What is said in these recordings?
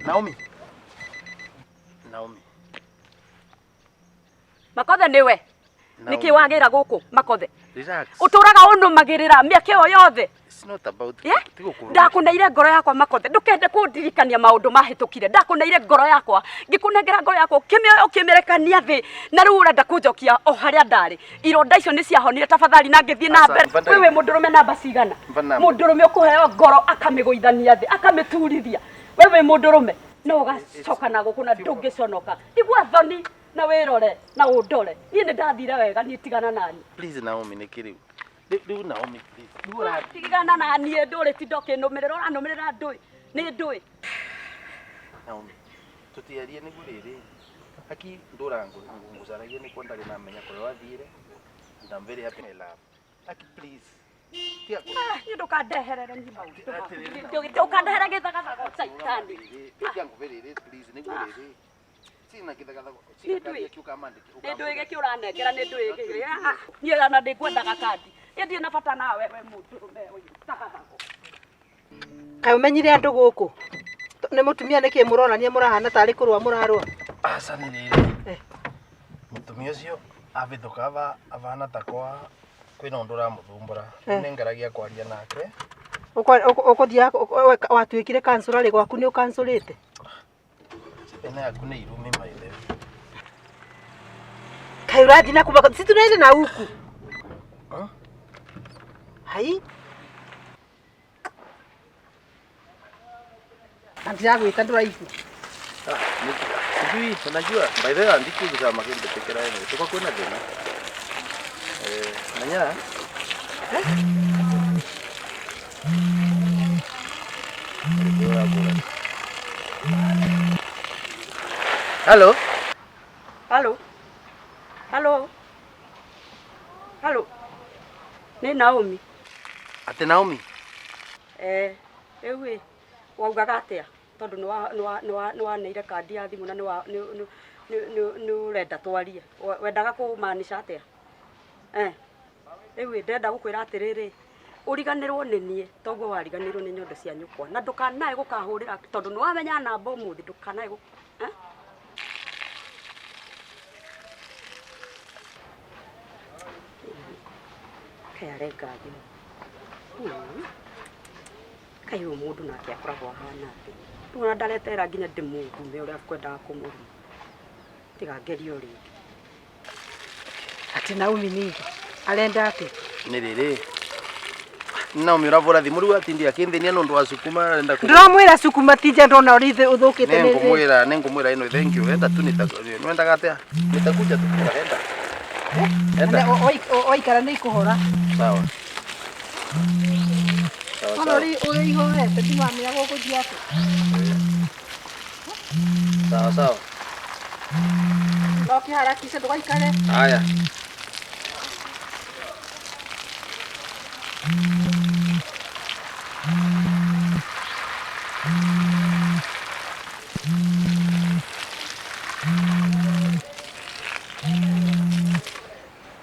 Naomi. Makothe niwe. Niki wagira guku Makothe. Relax. Uturaga unumagirira miake o yothe. It's not about ndakuneire ngoro yakwa Makothe ndukende kundirikania maundu mahitukire ndakuneire ngoro yakwa ngikunengera ngoro yakwa ukimirekania thi na riu urenda kunjokia o haria ndari ironda icio ni ciahonire tafadhali na ngithie na mbere wewe mundurume namba cigana mundurume ukuheo ngoro akamiguithania thi akamiturithia wewe mundurume no gacoka na guku na ndungiconoka igua thoni na wirore na undore nie ni ndathire wega nie tigana nani please Naomi nikiriu Riu Naomi please. Tigana na nie nduri tindoke numirira uranumirira ndui ni ndui. Naomi tutiarie ni guriri. Aki ndurangu nguzaragie ni kwenda na menya kore wathire. I'm very happy my love. Aki please. Tia ko. Ni ndukandeherere ni maundu. Ndukandeherere githagathago saitani. Tia nguverere please ni guriri. Sina githagathago. Sina kiuka mandiki. Ni ndui gikiuranengera ni ndui gikiri. Ni ana ndikwendaga kandi. Ndi na bata nawe we mundurume uyu tagathago. Kaĩ umenyire andu guku? Ni mutumia niki muronania murahana tari kurwa murarwa. Asa ni riri. Mutumia ucio avithuka avana takwa kwina undu ramuthumbura. Nengeragia kwaria nake. Ukuthia watuikire kansula ri gwaku ni ukansulite. Ena yaku ni irumi maithe. Kaĩ urathi na kubaka si tunaenda na huku. Hai. Antia gwita nduraifu. Sijui unajua by the way andiki kuza magende tekera yenu. Tuko kuna tena. Nanya. Hello. Hello. Hello. Hello. Ni Naomi. Ate Naomi. Ewe waugaga atia tondu ni wa neire kandi ya thimu na ni urenda twarie wendaga kumaanisha atia ewe ndenda gukwira atiriri uriganirwo ni nie toguo wariganirwo ni nyondo cia nyukwa na ndukanae gukahurira tondu ni wamenya namba umuthi ndukanae kayarenga thimu kai mundu nake akoragwo hana ati tuna ndaretera nginya ndimungume uria kwendaga kumuruma tigangerio ringi ati Naomi ningi arenda ati ni riri Naomi uravura thimu riu atindi akinthenia nundu wa sukuma arenda ndiramwira sukuma tije ndona urithe uthukite ni ngumwira ino thank you enda tu nwendaga atia nitakuja tukaenda oikara ni kuhora sawa uri ihorete timamira gukuthia ati sawa no kiharakisha ndugaikare haya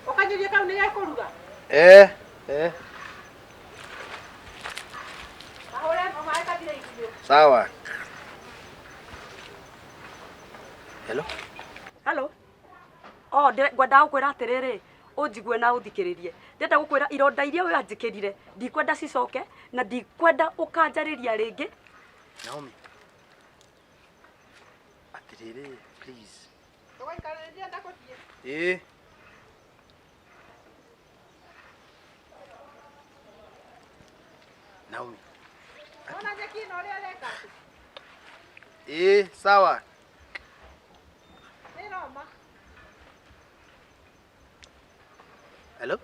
ukajuria kau ni yakuruga sawa. Hello. Hello. Oh, ngwenda gukwira atiriri unjigue na uthikiririe ndenda gukwira ironda iria we anjikirire ndikwenda cicoke na ndikwenda ukanjariria ringi Naomi. Atiriri please. Ndugaikarĩria ndakuthie. Naomi. Ona nyekino uria reka. Sawa. Ni Roma. Hello.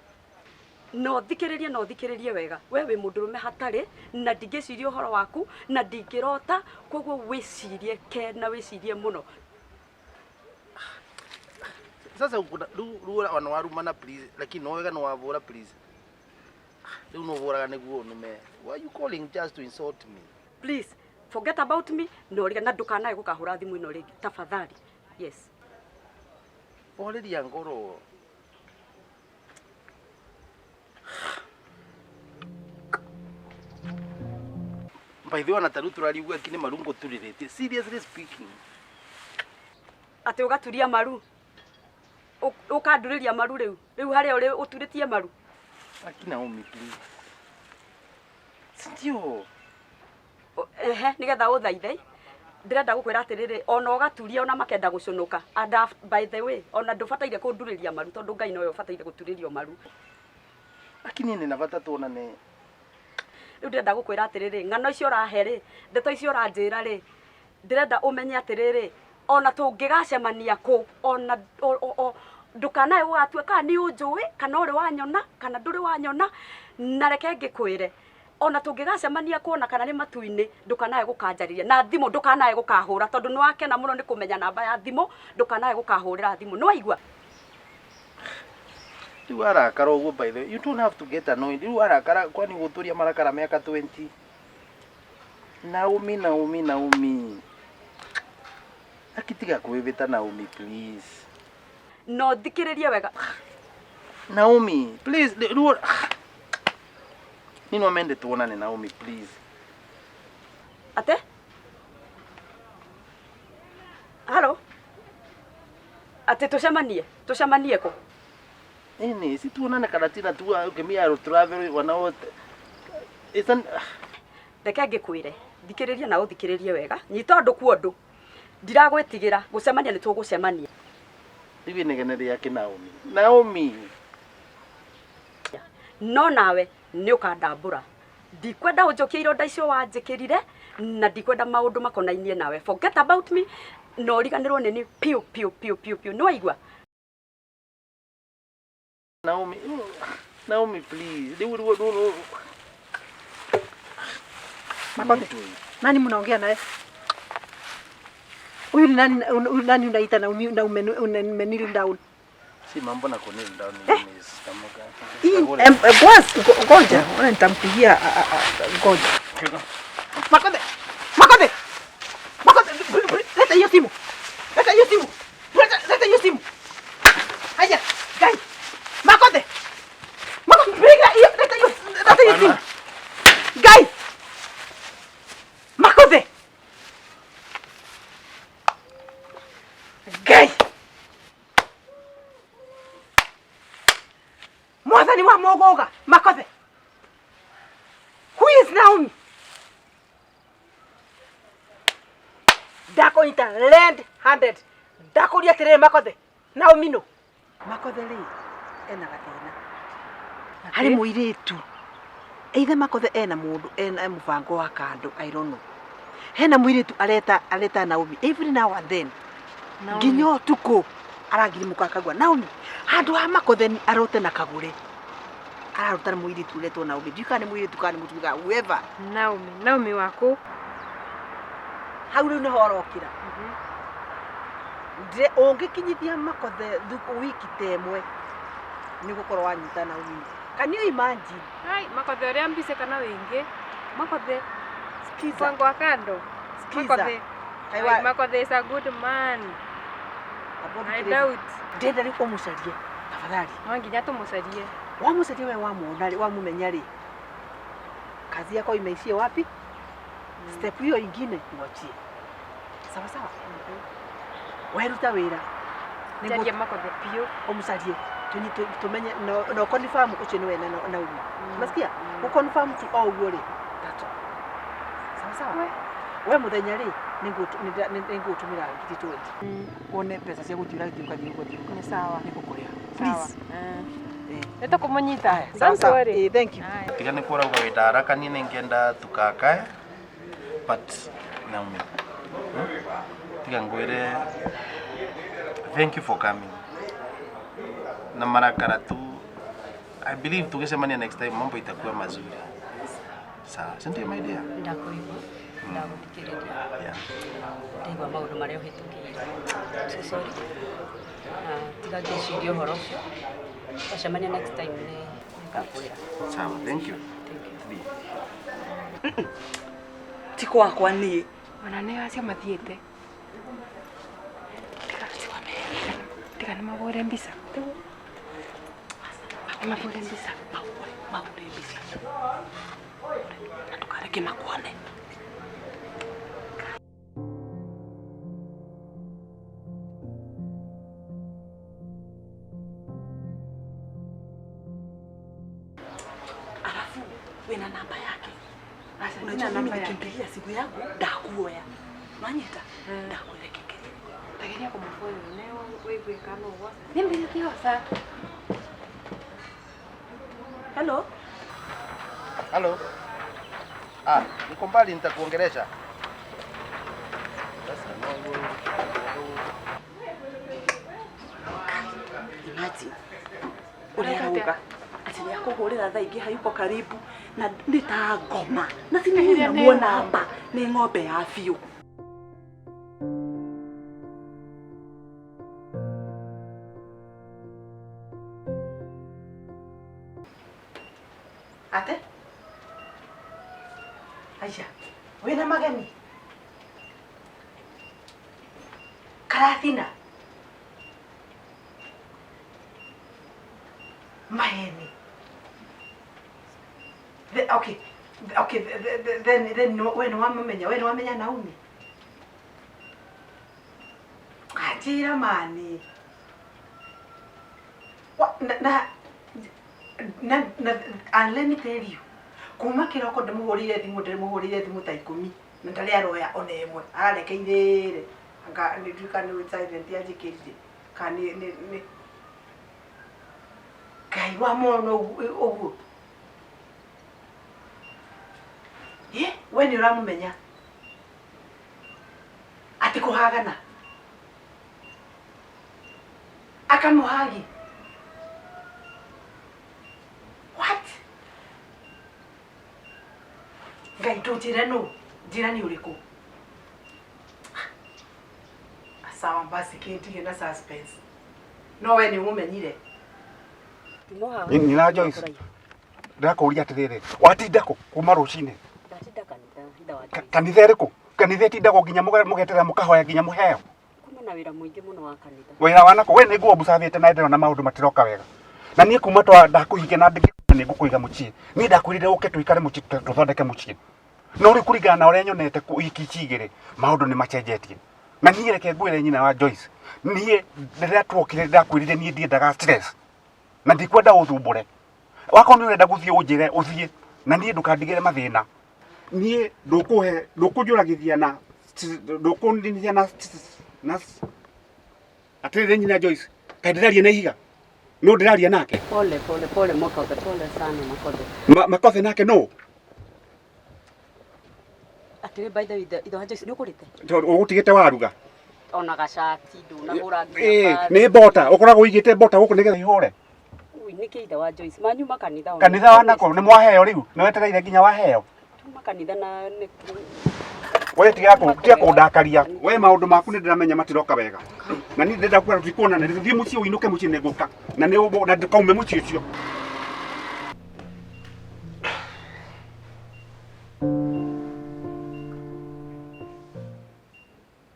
no thikiririe wega we wi mundurume hatari na ndingiciria uhoro waku na ndingirota koguo wicirie na wicirie muno Sasa rura wana warumana please lakini no wega no wavura please. Riu no vuraga niguo nume. Why are you calling just to insult me? please forget about me no riga na ndukanae gukahura thimu ino ringi tafadhali yes Already angoro. By the way, na taru turarigua kine marungo turirete. Seriously speaking. Ate ugaturia maru. Ukanduriria maru riu haria uri uturitie maru. Akina Naomi, please. Sindio. Nigetha uthaithe. Ndirenda gukwira atiriri ona ugaturia ona makenda gucunuka. And by the way, ona ndubataire kunduriria maru tondu Ngai noyo ubataire guturirio maru. Akini ni nabata tuonane. Riu ndirenda gukwira atiriri ngano icio uraheri, ndeto icio uranjira ri. Ndirenda umenye atiriri ona tungigacemania ku ona ndukanae ugatue kana ni unjui kana uri wanyona kana nduri wanyona na reke ngikwire ona tungigacemania kuona kana ni matuini ndukanae gukanjariria na thimu ndukanae gukahura tondu ni wakena muno ni kumenya namba ya thimu ndukanae gukahurira thimu no aigua riu arakara uguo. By the way, you don't have to get annoyed. Riu arakara kwani guturia marakara miaka 20. Naomi akitiga kwivita Naomi, please. No thikiririe wega Naomi, please. Nino mende tuonane Naomi, please. Ate? Hello? Ate tucemanie ko? Ene, si tuonane kana tina tu ukimia travel wanaote. Isn't Reke ngikwire thikiririe na uthikiririe wega nyita andu ku andu ndiragwitigira gucemania ni tugucemania hivi negenere yake Naomi no nawe ni ukandambura ndikwenda unjokie ironda icio wanjikirire na ndikwenda maundu makonainie nawe. Forget about me no riganirwo nini piu no aigua Naomi please. Makonde. Nani mnaongea naye? Huyu nani unaita na umenil down? Si mambo na kunil down ni Ngoja, nitampigia ngoja. Makonde. Leta hiyo simu. Haya, gai. Makonde. Piga hiyo, leta hiyo simu. Gai. Makonde. Gai. Mwathani wa Mogoga, Makonde. Who is Naomi? Dako ita land handed. Dako ria tere Makonde. Naomi no. Makonde ri ena gathina. Hari muiritu. Either Makonde ena mundu ena mubango wa kando, I don't know. Hena muiritu aleta Naomi every now and then. Nginyo tuko arangiri mukakagwa Naomi. Handu ha Makonde arote na kagure. Araruta muiritu leto Naomi. Dukane muiritu kane mutuga whoever. Naomi wako. Hau riu ni horokira. Ndire ungikinyithia Makonde thuku wiki temwe ni gukorwo wanyita Naomi. Can you imagine? Hai, Makonde uri ambise kana wingi. Makonde Skiza. wangu wa kando. Makonde. Makonde is a good man. I doubt. Ndenda ri kumucarie. Tafadhali. Wanginya tumucarie. Wamucarie we wamuona ri wamumenya ri. Kazi yako imeishia wapi? Step hiyo ingine uachie. Sawa sawa. Weruta wira. Njarie Makonde pio. Umucarie. Tumenye no confirm ucio ni we na Naomi. Unasikia? Uconfirm tu au uguo ri. Tato. Sawa sawa. We muthenya ri ningutumira ngiri 20. Wone pesa cia gutira thiuka thiuka. Ni sawa. Nikukuria. Sawa. Please. Neta kumunyita. Don't worry. Thank you. tigane kura uga wita haraka ni ningenda tukakae but Naomi tiga ngwire thank you for coming na marakara tu I believe tukisemania next time mambo itakuwa mazuri sawa sindio my dear ndakuigua ndaguthikiriria yeah ndaigua maundu maria uhitukire so sorry tiga ngiciria uhoro ucio twacemania next time ni ngakwira sawa thank you tiko wakwa ni Ona ne acio mathiete. Tiga ni magore mbisa. Magore mbisa. Maure mbisa. Natukareke makuane. Wena namba yake. Asa Unajua namba yake. Nikimpigia simu yangu ndakuoya. Manyita ndakuelekekele. Tageria kumfuata leo wewe kama uwa. Mimi nikiosa. Hello. Halo. Niko mbali nitakuongelesha. Sasa Imagine. Uliaruka. Ati yako hurira thaa ingi hayuko karibu na nitagoma. Na sinamuona hapa ni ng'ombe ya biũ. Ate? Aisha, wena mageni? Karatina? Maheni? Okay, then when wamenya Naomi? Ajira mani. What and let me tell you. Kuma kiroko ndimuhurire thimu ta 10 na ndari aroya ona emwe ararekeire anga nituika ni silent yajikirire kani ni kaigwa mono ugu we ni uramumenya ati kuhagana akamuhagi Ngai tu jirani uriku. Sawa basi kinti na suspense. No we ni umumenyire. Nina Joyce. Ndakuria atiriri. Watindako kuma rucine. Ndatinda kanitha wa Joyce. Kanitha iriku? Kanitha tindako nginya mugetera mukahoya nginya muheo. Kuma na wira muingi muno wa kanitha. Wira wanako we niguo bucathite na ndero na maundu matiroka wega. Na nie kuma twa ndakuhige na ndigi ni ngukuiga mucii. Ni ndakwirire uke tuikare mucii tuthondeke mucii. No uri kuringana na uria nyonete ku iki cigire maundu ni macenjetie. Na nie reke ngwire nyina wa Joyce. Nie ndiria twokire ndakwirire nie ndiendaga stress. Na ndikwenda uthumbure. Wako ni urenda guthie unjire uthie na nie ndukandigire mathina. Nie ndukunjuragithia na ndukundinithia na atirire nyina Joyce. Kaĩ ndĩraria na ihiga? No ndĩraria nake. Pole Makothe, pole sana Makothe. Makothe nake no. Ati by the way itho wa Joyce ndukurite. Ugutigite waruga. Ona gacati ndunagura nginya. Ni bota, ukoragwo igite bota guku nigetha ihore. Ui niki itho wa Joyce. Manyu makanitha ona. Kanitha wanako ni mwaheo riu. Ni wetereire nginya waheo. Makanitha na we tiga kundakaria. We maundu maku ni ndiramenya matiroka wega. Na ni ndenda kwira tukona na thie mucii uinuke mucii ni nguka. Na ni na ndikaume mucii ucio.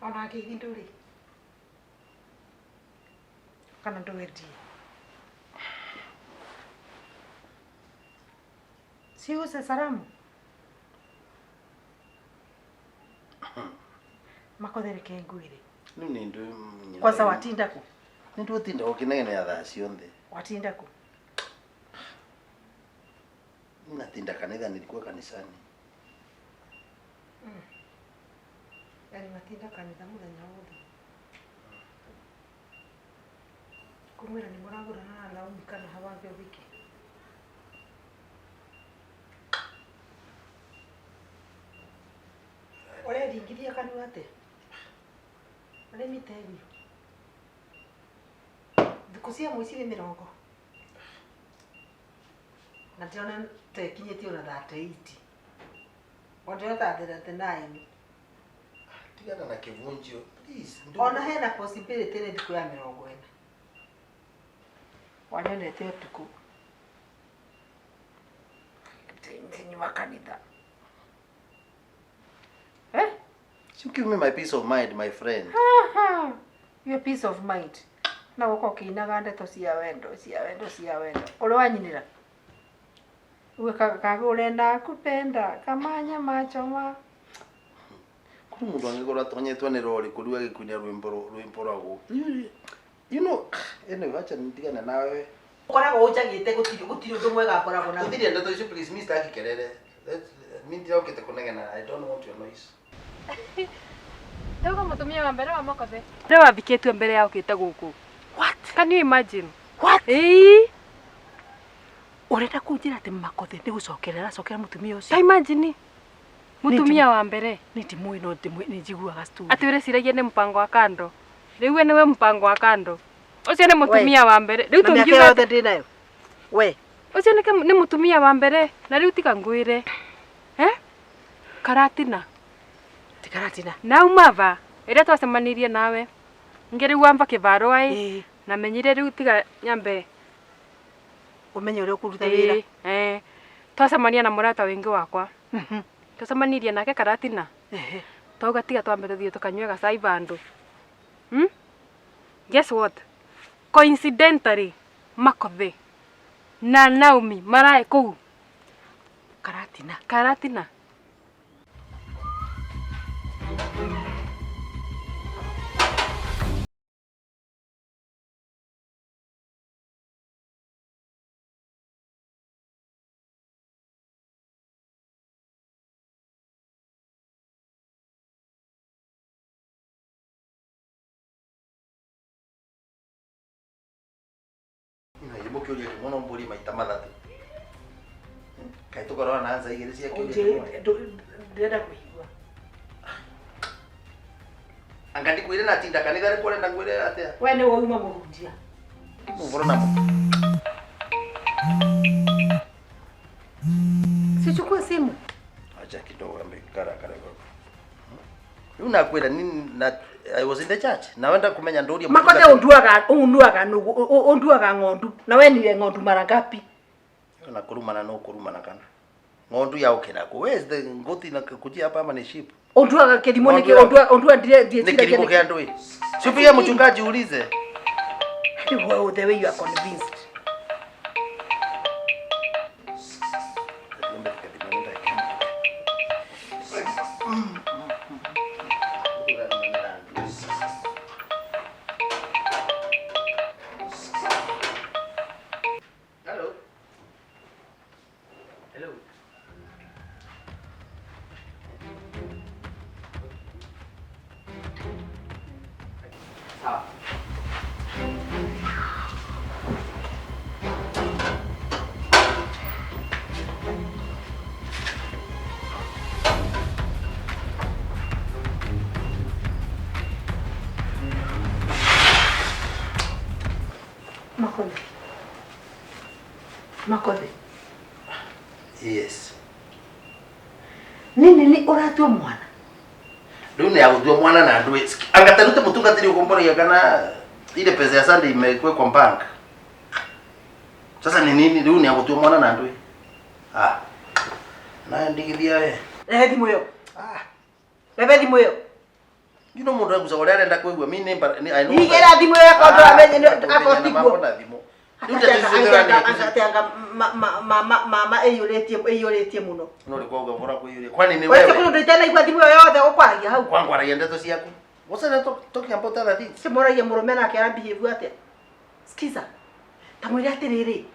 Ona kigi nduri. Kana ndweti. Si use salamu. Makothe reke ngwire. Riu ni ndu Kwanza watinda ku. Ni ndu tinda ukinene ya thaa cionthe. Watinda ku. Natinda kanitha nilikuwa kanisani. Yani watinda kanitha muthenya wothe. Kumwira ni muragura na Naomi kana hawange wiki. Ole ringiria kanua ate. Let me tell you. Thikucia muici ni 40. Na ndiona tekinyeti ona 38. Wondiona 39. Tigana na kivunjio, please. Ona hena possibility ni thiku ya 40. Wanyonete utuku. Tinyi wa kanitha. You give me my peace of mind, my friend. Your peace of mind. Na wako kinaga ndeto cia wendo. Ule wanyinira. Uwe kagure na kupenda kamanya machoma. Kuri mundu angikora tonyetwa ni rori kurua gikunya rwimbo rwago. You know, acha nitigane nawe. Koragwo unjagite gutiri undu mwega koragwo na. Tuthiri ndeto icio please Mr. Akikerere. Mimi ndio ukite kunegena. I don't want your noise. Tauga mutumia wa mbere wa Makothe. Ndio wathikitwe mbere ya ukite guku. What? Can you imagine? What? Urenda kunjira ati Makothe ni gucokerera mutumia ucio. Can you imagine? Mutumia wa mbere. Ni timu ino ni njiguaga story. Ati ureciragia ni mpango wa kando. Riu niwe mpango wa kando. Ucio ni mutumia wa mbere. Riu tungiuga ati ndinayo. We. Ucio ni mutumia wa mbere na riu tika ngwire. Karatina. Tikaratina. Na umava. Ira twacemanirie nawe. Ngeri wamba kivaro ai. Na menyire riu tiga nyambe. Umenye uri kuruta wira. Twacemania na murata wingi wakwa. Twacemanirie nake Karatina. Tauga tiga twambe tuthie tukanywe gacai vandu. Guess what? Coincidentally, Makothe na Naomi marae kuu Karatina. Mukiuria kimono mburi maita mathatu. Kai tukorwa na anza igiri cia kiuria. Ndenda kuigua. Anga ndikwire na tinda kanitha ri kwenda ngwire atia. We ni wouma murunjia. Mugoro na Sichukue simu. acha kidogo ambe kara kwa. Unakwenda nini na I was in the church. Naenda kumenya ndori Makothe unduaga ng'ondu. Na we niwe ng'ondu mara ngapi? Na kurumana no kurumana kana. Ng'ondu ya ukena ko. Where's the ngoti na kujia hapa ama ni sheep? Unduaga kilimo ni undua ndiye ni kilimo kia ndoi. Sipia mchungaji ulize. Wow, the way you are convinced. Makothe. Yes. Nini uratua mwana? Ndio ya kutua mwana na ndwe. Angatarute mutungatiri ukombora kana ile pesa ya Sunday imekuwa bank. Sasa ni nini ndio ya kutua mwana na ndwe? Na ndigithia we. Rehethi muyo. Rehethi muyo. You know mundu wangu sawale anaenda kuigwa mimi I know. Nigera thimu yako ndo amenye akotigwo. Atanga mama eyuretie muno. No ri kwauga bora kuiyuria. Kwani ni wewe? Wewe kundu itana igwa thimu yothe ukwagia hau. Kwangu ara ndeto ciaku. Wosana talking about other things. Si mora ya murume nake arabihave atia. Skiza. Tamwira atiriri.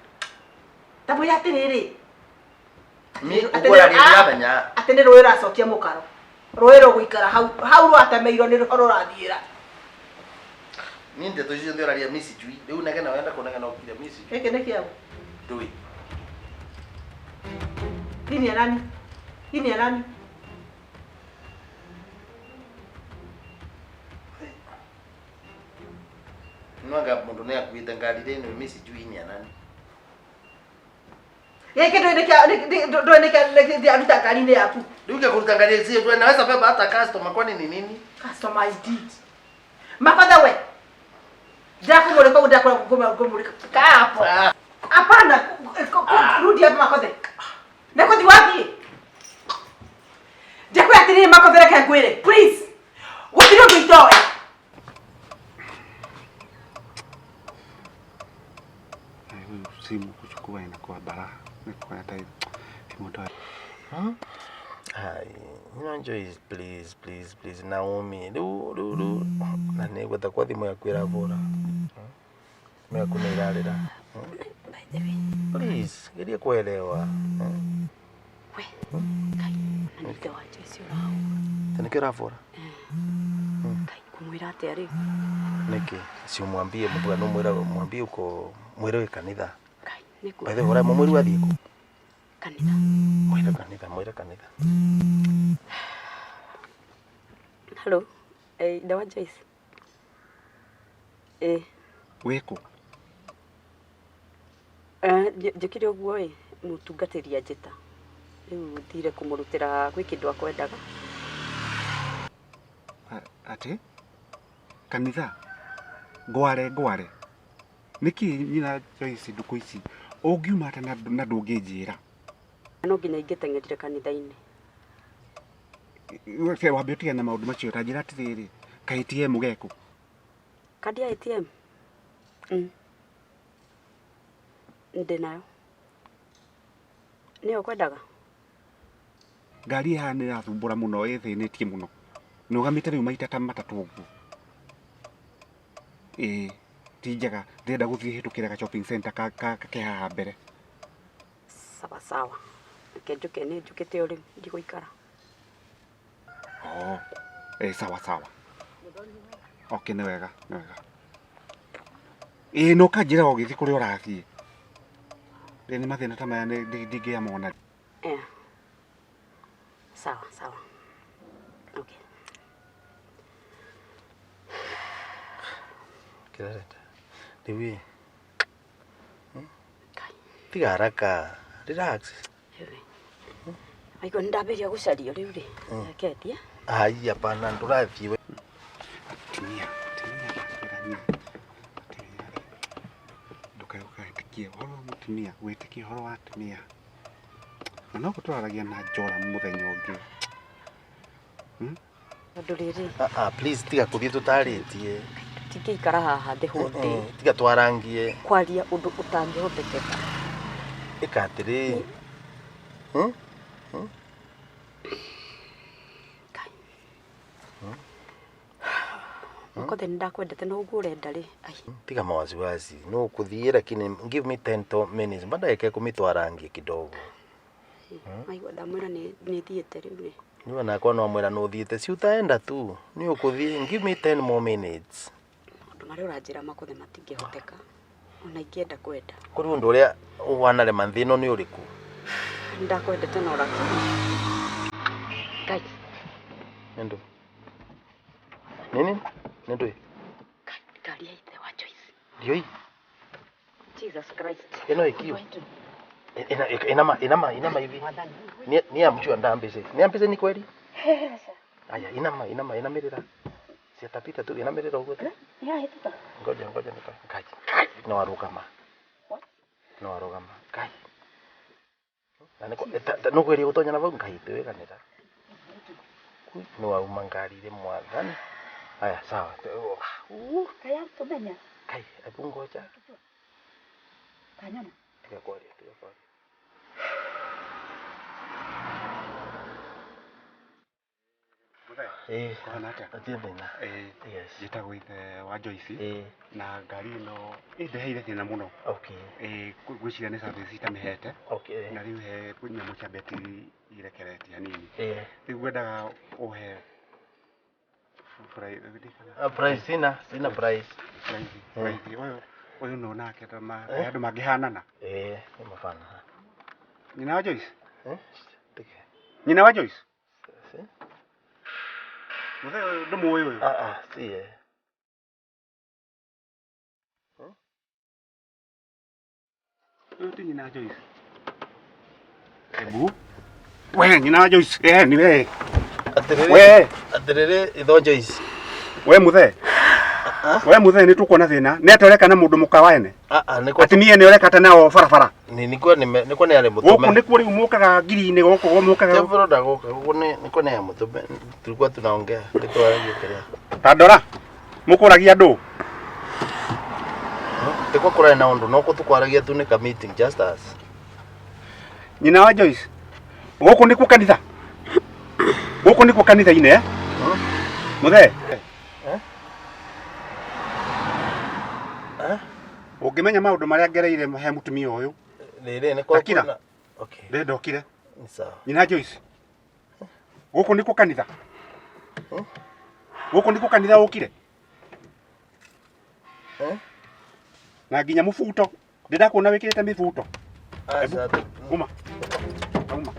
Mimi ukora riabanya. Atene roera acokia mukaro. Roero guikara hau rwatemeirwo ni ruhoro rathiira. Ni ndeto icio ndiraria misi jui. Riu nagena wenda kunagena ukire misi. Eke ne kiago. Doi. Nini ya nani? Nwanga mundu ne akuita ngari rene misi jui ni ya nani? Yeke ndo neke aruta ngari ni yaku. Ndio kuruta ngari zie tu naweza beba hata customer kwani ni nini? Customer indeed. Makothe we. Ndakumulika kumulika. Kaa hapo. Hapana. Rudi hapa Makothe. Ndakuthi wapi? Ndakwatiri Makothe reke ngwire. Please. Wotiro ngitoe. Simu kuchukua inakuwa balaa. Niko hata kimoto. Joyce, please Naomi. Do. Na nego takwa thimo ya kwira bora. Mea kuna irarira. By the way. Please, geria kuelewa. We. Kai. Nandite wa Joyce urao. Tena kirafora. Kai kumwira atia riu. Niki, si umwambie mtu anomwira mwambie uko mwire kanitha. Kai, niku. By the way, mumwiru athiko. Kanitha. Mwire kanitha. Hello. Dawa Joyce. Weko. Njikire uguo mutungatiri ajita. Riu thire kumurutira gwi kindu akwendaga. Ati? Kanitha? Ngware. Niki nyina Joyce nduku ici. Ungiuma ata na ndungijira. No nginya ingitengerire kanitha-ini. Wewe wambe utige na maundu macio ta njira atiriri. Ka ATM geku. Kadi ya ATM? Ndinayo. Niyo kwendaga? Ngari ya nĩ rathumbũra mũno ĩthĩnĩtie mũno. Nũgamĩte rĩu maita ta matatũ ũguo. Ti njega. Ndĩrenda gũthiĩ hĩtũkĩre ga shopping center ke haha mbere. Sawa. Njuke nĩ njukĩte ũrĩ ndigũikara. Sawa. Okay, nĩ wega. No kanjĩra ũgĩthiĩ kũrĩa ũrathiĩ. Nĩ mathĩna ta maya ndingĩamona. Sawa. Okay. Kirareta. Diwi. Tiga haraka. Relax. Aiko ndaberia gucario riu ri. Ketia. Ai hapana ndurathie. Timia. Ndũkaĩtĩkie ũhoro wa mũtumia, wĩtĩkie ũhoro wa atumia. Na no gũtwaragia na njora mũthenya ũngĩ. Andũ rĩrĩ. Please tiga kũthiĩ tũtarĩtie. Tingĩikara haha ndĩhũte. Tiga twarangie. Kwaria ũndũ ũtangĩhotekeka. Ĩka atĩrĩ. Makothe ndakwendete no uguo urenda ri. Tiga mawasiwasi. No kuthie lakini give me 10 minutes. Baadaye kumitwarangie kidogo. Aigua ndamwira ni thiete riu ni. Niwe nakwa no mwira no thiete si utaenda tu. Ni ukuthie give me 10 more minutes. Undu mari uranjira makothe matingihoteka. Ona ingĩenda kwenda. Kuri undu uria uhanare manthino ni uriku. Ndakwendete no raki. Kai. Nendo. Nini? Nendo. Gari ya ithe wa Joyce. Ndio hii. Jesus Christ. Ino ikio. Inama hivi. Ni amchua ndambeze. Ni ambeze ni kweli? Aya, inamirira. Si atapita tu inamirira huko. Ituta. Ngoja nikaje. No warugama. What? No warugama. Kai. No kweli utonya na vangu kaite wega neta. No wauma ngarire mwathani. Aya, sawa. Kaya tumenya. Kai, hebu ngoja. Kanyona. Tiga kwari. Kũhana atĩa? Atiendena. Yes. Njĩtagwo ithe wa Joyce. Na ngari ĩno ĩndeheire thĩna mũno. Okay. Ngwĩciria nĩ service itamĩhete. Okay. Na rĩu he nyamũ cia beti irekeretie hanini. Rĩu ngwendaga ũhe price sina price. Ũyũ no nake andũ mangĩhanana. Nĩ mafana. Nyina wa Joyce? Tike. Nyina wa Joyce? Mũthee ũyũ ndũmũĩ ũyũ? Si Ũyũ ti nyina wa Joyce. Ebu. We nyina wa Joyce, ni we. Atiriri itho Joyce. We mũthee. We mũthee nĩ tũkuona thĩna. Nĩ atoreka na mũndũ mũkawa ene. Nĩkwo. Atimie nĩ oreka nao barabara. Nĩkwo nĩ arĩ mũtume. Gũkũ nĩkuo rĩu mũkaga ngiri-inĩ gũkũ mũkaga. Kevro ndagoka gũkũ nĩkwo nĩ mũtume. Tulikuwa tunaongea nditwaragie kĩrĩa. Tandora. Mũkũragia andũ. Ndikwa kũrĩa na ũndũ no kũtukwaragia tu nĩ ka meeting just us. Nyina wa Joyce. Gũkũ nĩkuo kanitha. Gũkũ nĩkuo kanitha-inĩ Mũthee. Ũngĩmenya maũndũ marĩa ngereire he mũtumia ũyũ. Rĩrĩ nĩ kwa Takira. Okay. Ndokire. Ni sawa. Nyina Joyce. Gũkũ nĩ kanitha. Gũkũ nĩ kanitha ũkire. Na nginya mũbuto. Ndĩrakuona wĩkĩrĩte mĩbuto. Uma. Uma.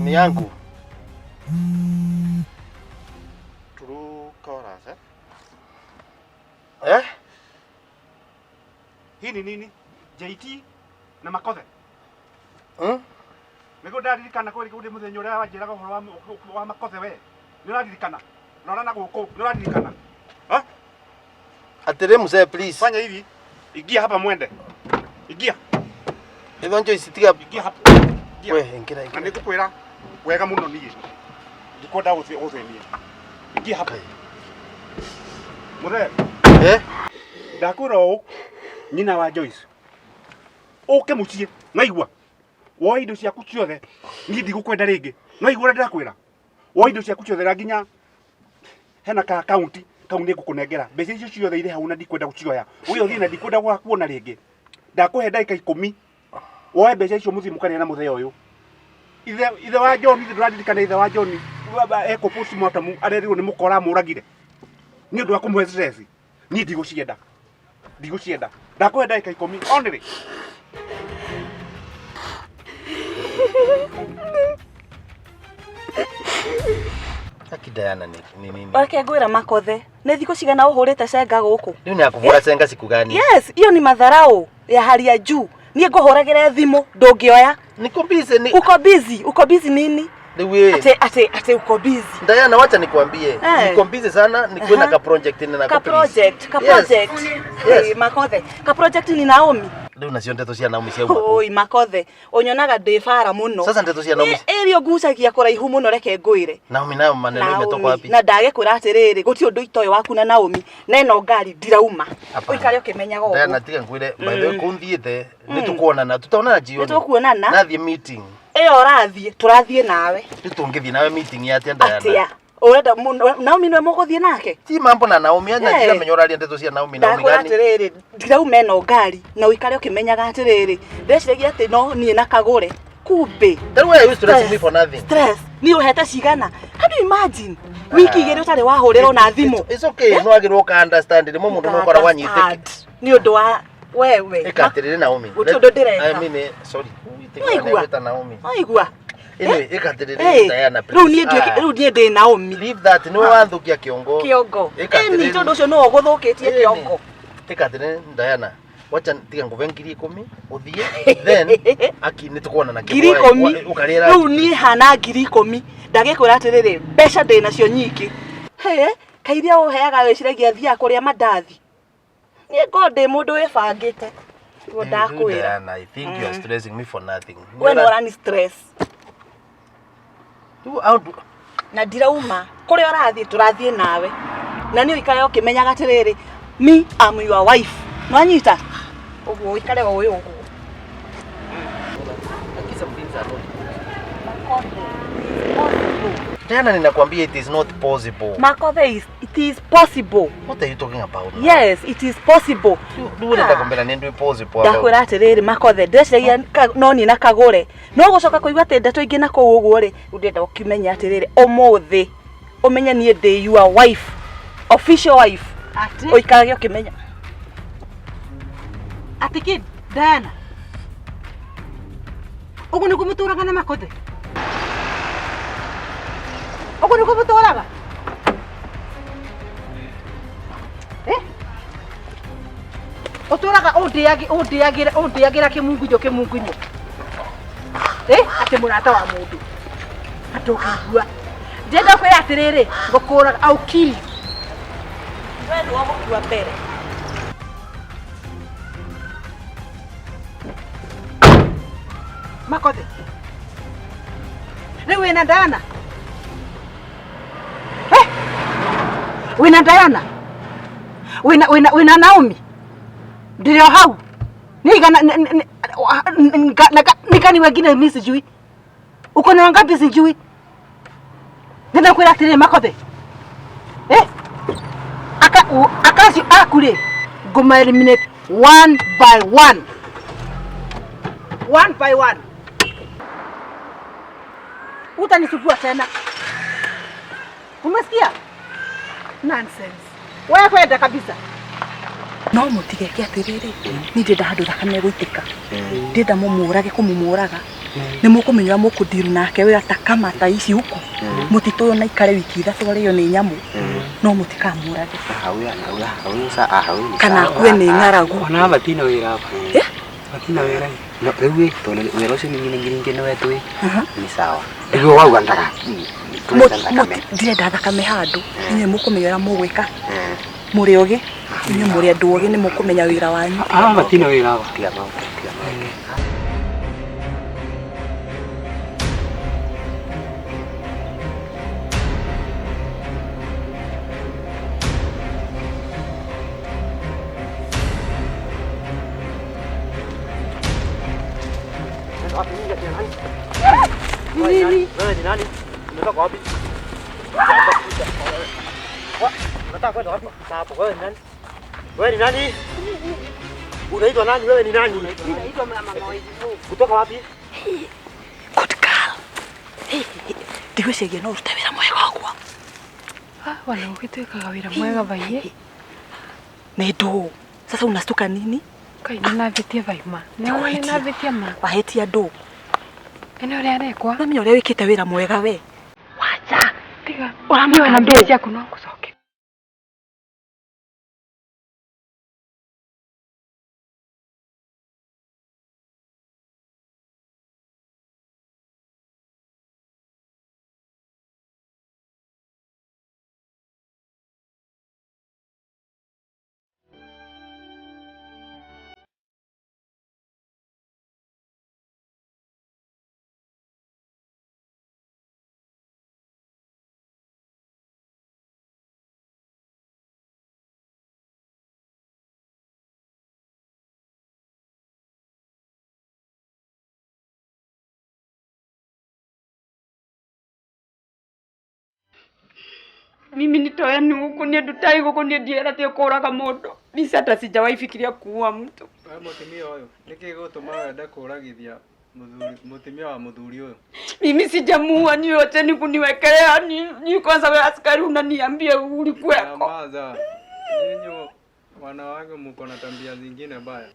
Ni yangu. True chorus, Hii ni nini? JT na Makothe. Nĩguo ndaririkana kweli kũrĩ mũthenya ũrĩa wanjĩraga ũhoro wa Makothe we. Nĩ ũraririkana? Rora na gũkũ, nĩ ũraririkana? Atĩrĩ mzee please. Fanya hivi. Ingia hapa mwende. Ingia. Hivyo Joyce tiga. Ingia hapa. We ingira. Na nĩngũkwĩra wega mũno niĩ. Ndikwenda gũthĩnia. Ingia hapa. Mũthee. Ndakwĩra ũũ. Nyina wa Joyce. Ũke mũciĩ. Naigua. Woe indo ciaku ciothe. Niĩ ndigũkwenda rĩngĩ. Naigua ũrĩa ndĩrakwĩra. Woe indo ciaku ciothe na nginya hena ka account kau nĩ ngũkũnengera. Mbeca icio ciothe irĩ hau na ndikwenda gũcioya. Ũyũ ũthiĩ na ndikwenda gũkuona rĩngĩ. Ndakũhe ndagĩka 10. Woe mbeca icio mũthimũkania na mũthee ũyũ. Ithe wa John, ithe ndũraririkana ithe wa John. Eko postmortem arerirwo nĩ mũkora mũragire. Nĩ ũndũ wa kũmũhe stress. Niĩ ndigũcienda. Ndigũcienda. Ndakũhe ndagĩka 10 only. Akidayana ni nini? Wake ngwira Makothe. Nĩ thikũ cigana ũhũrĩte cenga gũkũ? Ndio ni akuvura cenga siku gani? Yes, hiyo ni madharau ya hali ya juu. Niĩ ngũhũragĩra thimũ ndũngĩoya. Niko busy ni. Uko busy nini? Ate uko busy. Diana, wacha nikwambie. Niko busy sana, niko na ka project nina ka project. Yes. Makothe. Ka project ni Naomi. Ndio nacio ndeto cia Naomi cia umma. Oi Makothe, onyonaga ndĩbara mũno. Sasa ndeto cia Naomi. Ĩrĩo ngucagia kũraihu mũno reke ngwĩre. Naomi nayo maneno imetoka wapi? Na ndagĩkwĩra atĩrĩrĩ, gũtirĩ ũndũ itoĩ waku na Naomi. Na ĩno ngari ndirauma. Ũikare ũkĩmenyaga ũguo. Diana, tiga ngwĩre, by the way kũnthiĩte, nĩtũkuonana, tutaonana jioni. Nĩtũkuonana? Nathiĩ meeting. Ĩyo ũrathiĩ, tũrathiĩ nawe. Nĩtũngĩthiĩ nawe meeting ya Diana. Atia. Urenda Naomi nĩwe mũgũthiĩ nake? Ti mambo na Naomi, anya kila menyoraria ndeto cia Naomi gani? Atĩrĩrĩ, ndirauma ĩno ngari na ũikare ũkĩmenyaga atĩrĩrĩ. Ndeciria atĩ no niĩ na kagũre. Kumbe. Then why are you stressing me for nothing? Stress. Niĩ ũhete cigana? How do you imagine? Wiki igĩrĩ ũtarĩ wahũrĩrwo na thimũ. It's okay, no agĩrwo ka understand rĩmwe mũndũ no kora wanyitĩke. Nĩ ũndũ wa wewe. Ĩkatirĩrĩ Naomi. Gũtirĩ ũndũ ndĩreka. I mean, sorry. Wĩta Naomi. Aigua. Anyway, ĩkatirĩrĩ Diana please. Rĩu niĩ ndĩ Naomi. Leave that, no wathukia kĩongo. Kĩongo. Ĩni tondũ ũcio no ũgũthũkĩtie kĩongo. tika atire Diana wacha tiga nguve 10,000 uthie then aki nitukuona na ngiri 10 ukarira riu ni hana ngiri 10 ndagikwira atiriri mbeca ndi nacio nyingi kairia uheaga wiciragia thia kuria mandathi ni ngode mundu wibangite ndakwira Diana, I think you are stressing me for nothing. we no rani stress tu out na ndirauma kuria urathie turathie nawe na ni uikare ukimenyaga atiriri me am your wife no anyita uguo uikare o uyu uguo akisa mvinza no. Diana, ninakwambia it is not possible. Makothe, it is possible. What are you talking about now? Yes, it is possible. Du ndakwambia ni ndio possible. Ndakwira atiriri Makothe, ndeciria no ni na kagure. No gucoka kuigwa ati ndeto ingi na kuu uguo ri, ndenda ukimenya atiriri umuthi. Umenya nie ndi your wife, official wife. Ati oikage ukimenya. Ati kid, Diana. Ugu ni kumuturaga na Makothe. Ugu ni kumuturaga. Uturaga undiagira kimungu kimungu. Ati murata wa mundu. Atokigua. Ndenda kwira atiriri, ngukuraga au kill. We no gukua mbere. Makothe. Ni wina Diana. Wina Diana. Wina Naomi. Ndio hau. Nikani wengine mimi sijui. Uko na wangapi sijui. Nenda kwenda tena Makothe. Akasi akule. Goma eliminate one by one. One by one. Utanisubua tena. Umesikia? Nonsense. Wewe kwenda kabisa. No mutigeke atiriri ni ndenda handu thakame guitika ndenda mumurage kumumuraga ni mukumenyera mukudiru nake we atakamata ici huko mutito na ikare wiki ithatu ario ni nyamu no mutikamurage kana kwe ni ngaragu ona batina wira hapa batina wira no rewe tole wira ucio ni ngiringi no wetu ni sawa ego wau andaga ndenda thakame handu ni mukumenyera mugwika muri oge ni muri andu oge ni mukumenya wira wanyu batina wira hapa tiga mau Nini? Wewe ni nani? Umetoka wapi? Unataka kwenda wapi? Hapo wewe ni nani? Wewe ni nani? Unaitwa nani? Wewe ni nani? Naitwa mama Moizu. Kutoka wapi? Good girl. Ndiwecege no ruta wira mwega wakwa. Wana ugituikaga wira mwega vai. Ni ndu. Sasa unastuka nini? Kai na vitia vaima. Na vitia ma. Wahetia ndu. Ene ore arekwa. Na mimi ore wikite wira mwega we. Wacha. Tiga. Uramwona na ndu. cia kuno kucoke. Mimi nitoya ni huku ni ndutai huku ni ndiera tio kuraga mundu. Mimi hata sijawahi fikiria kuua mtu. Wewe mutimia uyu niki gutuma wenda kuragithia mutimia wa muthuri uyu? Mimi sijamuua ni yote ni kuniwekelea ni kwanza wewe askari unaniambia ulikuweko. Maza. Nyinyi wanawake mko na tabia zingine baya.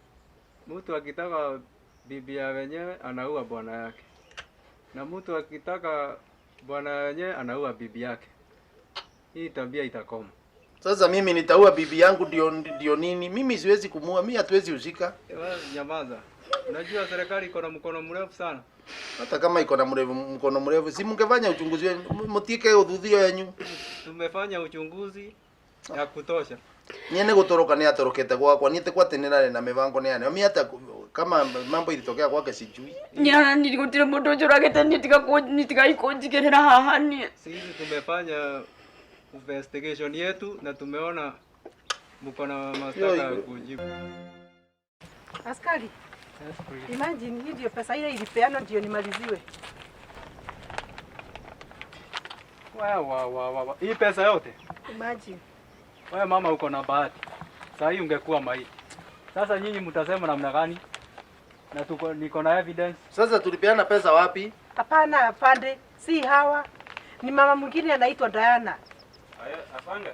Mtu akitaka bibi ya wenyewe anaua bwana yake. Na mtu akitaka bwana wenyewe anaua bibi yake. Hii tabia itakoma. Sasa mimi nitaua bibi yangu ndio nini? Mimi siwezi kumuua, mimi hatuwezi ushika. Wewe nyamaza. Unajua serikali iko na mkono mrefu sana. Hata kama iko na mkono mrefu, si mngefanya uchunguzi wenu, mtike udhudhio yenu. Tumefanya uchunguzi ya kutosha. Niene gutoroka ni atorokete gwakwa, niete kwatenera na mivango ni ane. Mimi hata kama mambo ilitokea kwake sijui. Nyana niligutire mundu njuragete nitika ikonjigerera haha ni. Sisi tumefanya investigation yetu na tumeona mko na mashtaka ya kujibu. Askari. Imagine hii ndio pesa ile ilipeana ndio nimaliziwe. Wa. Hii pesa yote? Imagine. Wewe mama uko na bahati. Sasa hii ungekuwa maiti. Sasa nyinyi mtasema namna gani? Na niko na evidence. Sasa tulipeana pesa wapi? Hapana, afande. Si hawa. Ni mama mwingine anaitwa Diana. Aya, afande.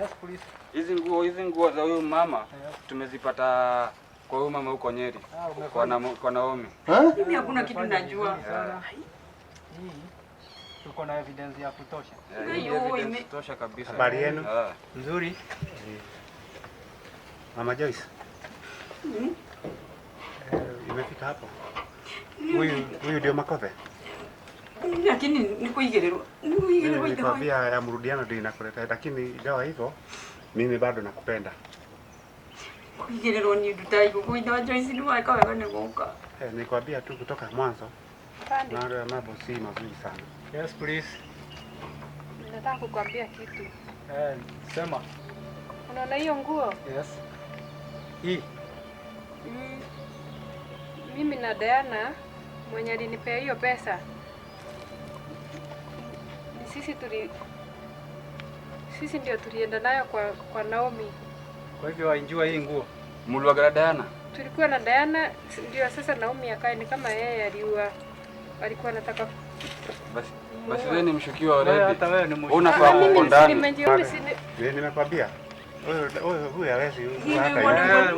Yes, please. Hizi nguo za huyu mama tumezipata kwa huyu mama huko Nyeri. Kwa Naomi. Mimi hakuna kitu najua. Hii tuko na evidence ya kutosha. Evidence tosha kabisa. Habari yenu? Nzuri. Mama Joyce. Imefika hapo. Huyu ndio Makothe. Lakini nikuigererwa. Nikwambia ya mrudiano ndio inakuleta, lakini ingawa hivyo mimi bado nakupenda. Kuigererwa ni dutai kuita Joyce ni waka wewe ni goka. Nikwambia tu kutoka mwanzo. Na mambo si mazuri sana. Yes, please. Nataka kukwambia kitu. Sema. Unaona hiyo nguo? Yes. Hii. Mimi na Diana mwenye alinipea hiyo pesa. Sisi ndio tulienda nayo kwa Naomi. Kwa hivyo wainjua hii nguo. Mliwaga Diana? Tulikuwa na Diana ndio sasa Naomi akae ni kama yeye alikuwa anataka basi wewe ni mshukiwa already. Hata wewe ni mshukiwa. Unafaa uko ndani. Nimekwambia. Huyu hawezi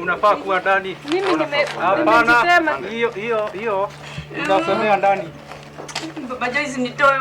unafaa kuwa ndani. Mimi nimesema hiyo unasemea ndani. Baba Joyce nitoe